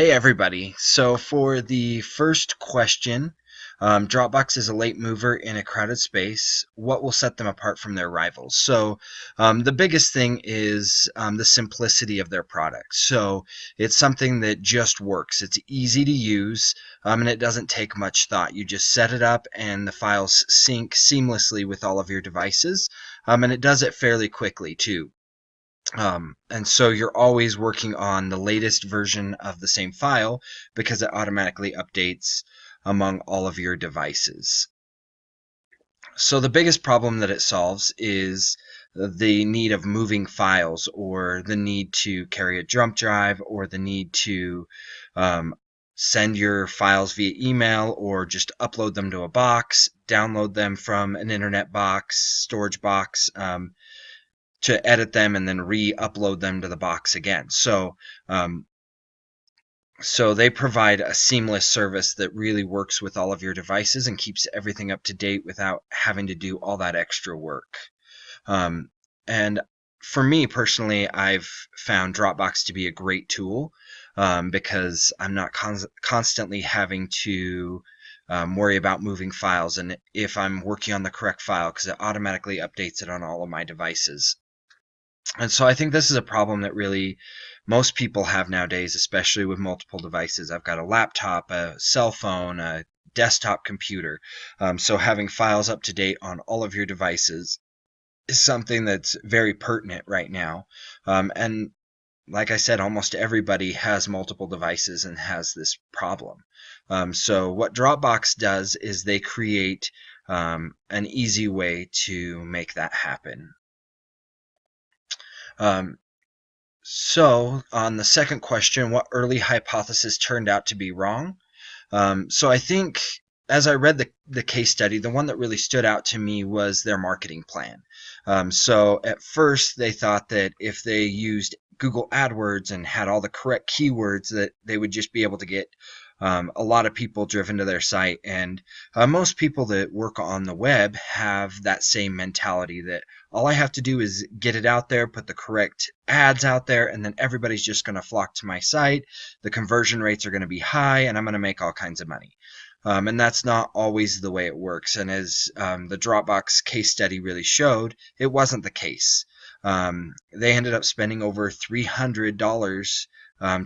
Hey everybody. So for the first question, Dropbox is a late mover in a crowded space. What will set them apart from their rivals? So the biggest thing is the simplicity of their product. So it's something that just works. It's easy to use, and it doesn't take much thought. You just set it up and the files sync seamlessly with all of your devices, and it does it fairly quickly too. And so you're always working on the latest version of the same file because it automatically updates among all of your devices. So the biggest problem that it solves is the need of moving files, or the need to carry a jump drive, or the need to um, send your files via email, or just upload them to a box, download them from an internet box, storage box, to edit them and then re-upload them to the box again. Um, so they provide a seamless service that really works with all of your devices and keeps everything up to date without having to do all that extra work. And for me personally, I've found Dropbox to be a great tool because I'm not constantly having to worry about moving files, and if I'm working on the correct file, because it automatically updates it on all of my devices. And so I think this is a problem that really most people have nowadays, especially with multiple devices. I've got a laptop, a cell phone, a desktop computer. So having files up to date on all of your devices is something that's very pertinent right now. And like I said, almost everybody has multiple devices and has this problem. So what Dropbox does is they create an easy way to make that happen. So on the second question, what early hypothesis turned out to be wrong? So I think as I read the case study, the one that really stood out to me was their marketing plan. So at first they thought that if they used Google AdWords and had all the correct keywords, that they would just be able to get a lot of people driven to their site. And most people that work on the web have that same mentality, that all I have to do is get it out there, put the correct ads out there, and then everybody's just going to flock to my site. The conversion rates are going to be high, and I'm going to make all kinds of money. And that's not always the way it works. And as the Dropbox case study really showed, it wasn't the case. They ended up spending over $300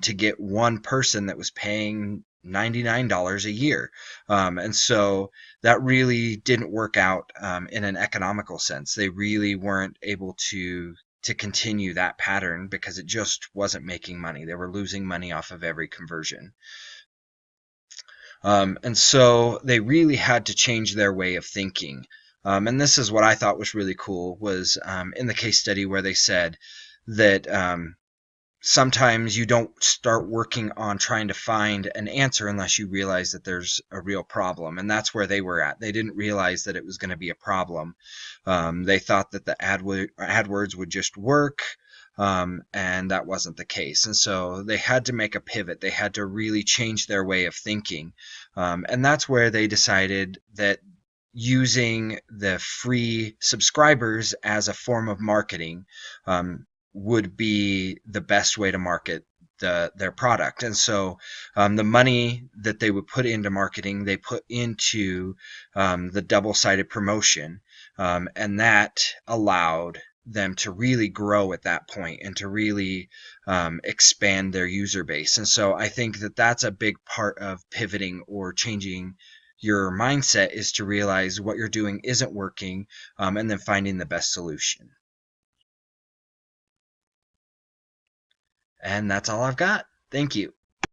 to get one person that was paying $99 a year. And so that really didn't work out in an economical sense. They really weren't able to continue that pattern because it just wasn't making money. They were losing money off of every conversion. And so they really had to change their way of thinking. And this is what I thought was really cool, was in the case study where they said that sometimes you don't start working on trying to find an answer unless you realize that there's a real problem. And that's where they were at. They didn't realize that it was going to be a problem. They thought that the AdWords would just work, and that wasn't the case. And so they had to make a pivot. They had to really change their way of thinking. And that's where they decided that using the free subscribers as a form of marketing would be the best way to market their product. And so the money that they would put into marketing, they put into the double-sided promotion, and that allowed them to really grow at that point and to really expand their user base. And so I think that that's a big part of pivoting or changing your mindset, is to realize what you're doing isn't working, and then finding the best solution. And that's all I've got. Thank you.